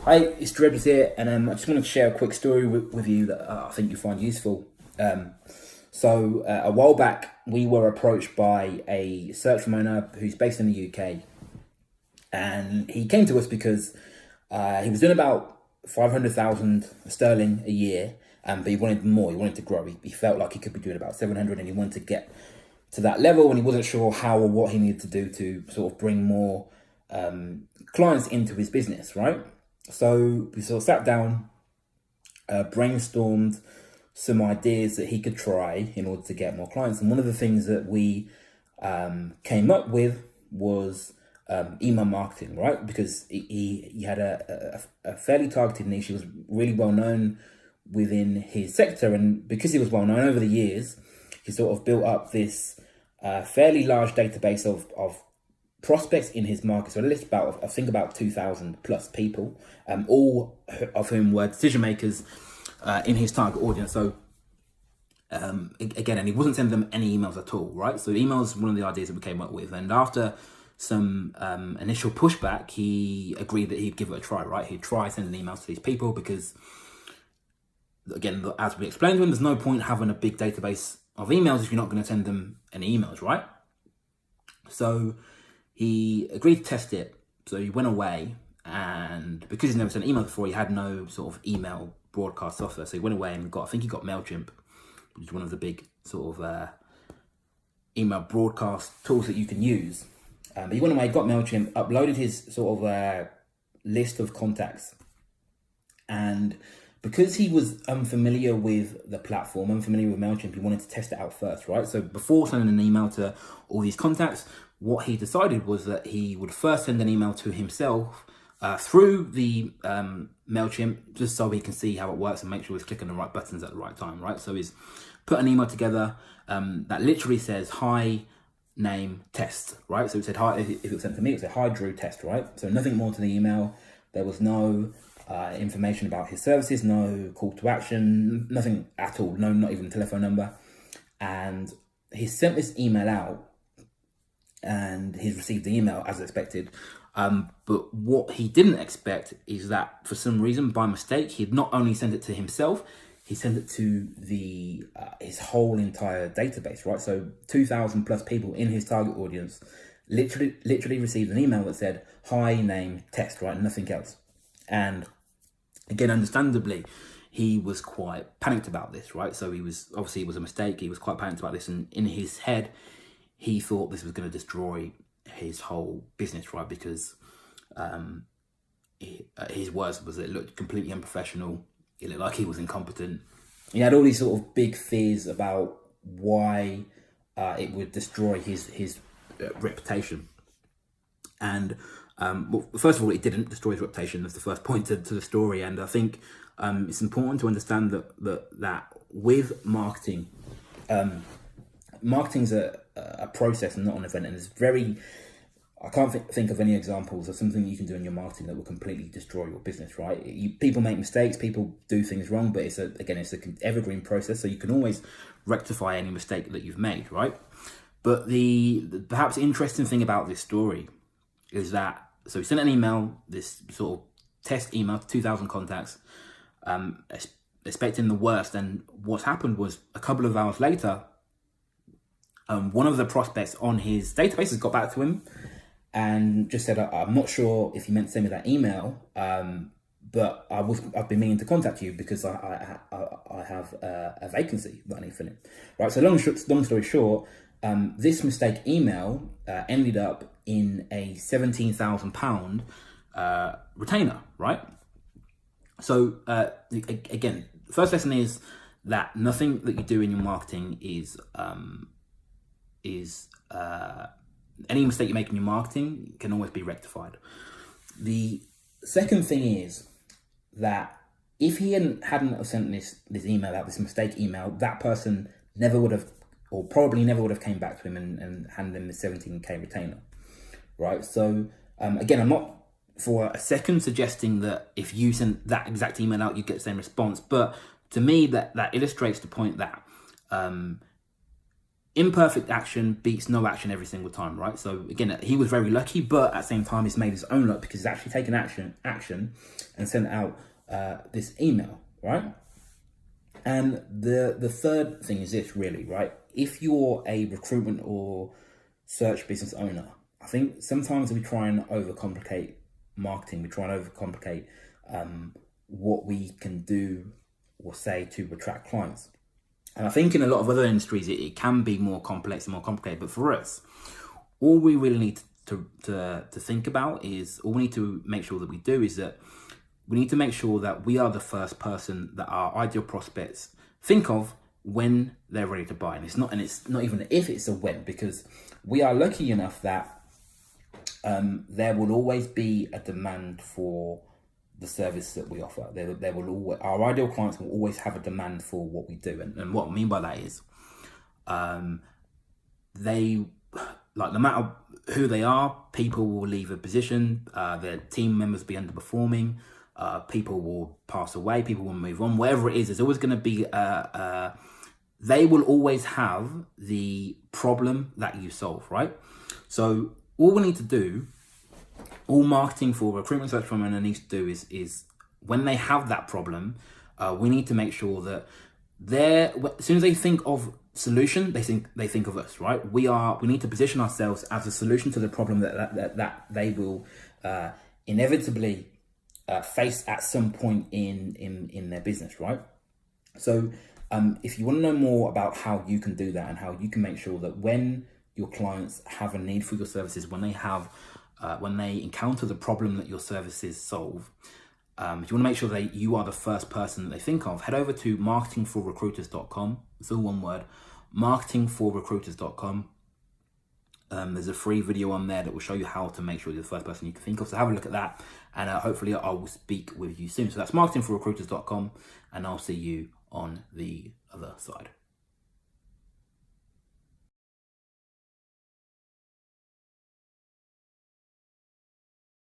Hi, it's Drebs here, and I just want to share a quick story with you that I think you find useful. A while back, we were approached by a search firm owner who's based in the UK, and he came to us because he was doing about 500,000 sterling a year, but he wanted more. He wanted to grow. He felt like he could be doing about 700, and he wanted to get to that level, and he wasn't sure how or what he needed to do to sort of bring more clients into his business, right? So we sort of sat down, brainstormed some ideas that he could try in order to get more clients. And one of the things that we came up with was email marketing, right? Because he had a fairly targeted niche. He was really well known within his sector. And because he was well known over the years, he sort of built up this fairly large database of prospects in his market. So a list about, I think about 2,000 plus people, all of whom were decision makers in his target audience. So again, and he wasn't sending them any emails at all, right? So emails, one of the ideas that we came up with. And after some initial pushback, he agreed that he'd give it a try, right? He'd try sending emails to these people because, again, as we explained to him, there's no point having a big database of emails if you're not going to send them any emails, right? So he agreed to test it. So he went away, and because he's never sent email before, he had no sort of email broadcast software. So he went away and I think he got MailChimp, which is one of the big sort of email broadcast tools that you can use. But he went away, got MailChimp, uploaded his sort of list of contacts. And because he was unfamiliar with the platform, unfamiliar with MailChimp, he wanted to test it out first, right? So before sending an email to all these contacts, what he decided was that he would first send an email to himself through the MailChimp, just so he can see how it works and make sure he's clicking the right buttons at the right time, right? So he's put an email together that literally says, hi, name, test, right? So it said, hi, if it was sent to me, it said, hi, Drew, test, right? So nothing more to the email. There was no information about his services, no call to action, nothing at all, no, not even a telephone number. And he sent this email out, and he's received the email as expected. But what he didn't expect is that for some reason, by mistake, he had not only sent it to himself, he sent it to his whole entire database, right? So 2,000 plus people in his target audience literally received an email that said, hi, name, test, right? Nothing else. And again, understandably, he was quite panicked about this, right? So it was a mistake. He was quite panicked about this. And in his head, he thought this was going to destroy his whole business, right? Because his words was it looked completely unprofessional. It looked like he was incompetent. He had all these sort of big fears about why it would destroy his reputation. And well, first of all, it didn't destroy his reputation. That's the first point to the story. And I think it's important to understand that with marketing, marketing's a process and not an event. And it's I can't think of any examples of something you can do in your marketing that will completely destroy your business, right? People make mistakes, people do things wrong, but it's an evergreen process. So you can always rectify any mistake that you've made, right? But the perhaps interesting thing about this story is that, so he sent an email, this sort of test email to 2,000 contacts, expecting the worst. And what happened was a couple of hours later, one of the prospects on his database has got back to him and just said, I'm not sure if you meant to send me that email, but I've been meaning to contact you because I have a vacancy that I need to fill in. Right, so long story short, this mistake email ended up in a £17,000 retainer, right? So again, the first lesson is that nothing that you do in your marketing is any mistake you make in your marketing can always be rectified. The second thing is that if he hadn't sent this email out, this mistake email, that person never would have, or probably never would have came back to him and handed him the 17k retainer, right? So again, I'm not for a second suggesting that if you send that exact email out, you get the same response. But to me, that illustrates the point that imperfect action beats no action every single time, right? So again, he was very lucky, but at the same time, he's made his own luck because he's actually taken action and sent out this email, right? And the third thing is this, really, right? If you're a recruitment or search business owner, I think sometimes we try and overcomplicate marketing. We try and overcomplicate what we can do or say to attract clients. And I think in a lot of other industries, it can be more complex and more complicated. But for us, all we really need to think about is, all we need to make sure that we do is that we need to make sure that we are the first person that our ideal prospects think of when they're ready to buy. And it's not even if, it's a when, because we are lucky enough that there will always be a demand for the service that we offer. There will always, our ideal clients will always have a demand for what we do. And what I mean by that is, they, like, no matter who they are, people will leave a position, their team members will be underperforming, people will pass away, people will move on, whatever it is, there's always going to be, they will always have the problem that you solve, right? So all we need to do, all marketing for recruitment search firm owner needs to do is when they have that problem, we need to make sure that as soon as they think of solution, they think of us, right? We need to position ourselves as a solution to the problem that they will inevitably face at some point in their business, right? So if you want to know more about how you can do that and how you can make sure that when your clients have a need for your services, when they encounter the problem that your services solve, if you want to make sure that you are the first person that they think of, head over to marketingforrecruiters.com. It's all one word, marketingforrecruiters.com. There's a free video on there that will show you how to make sure you're the first person you can think of. So have a look at that, and hopefully I will speak with you soon. So that's marketingforrecruiters.com, and I'll see you on the other side.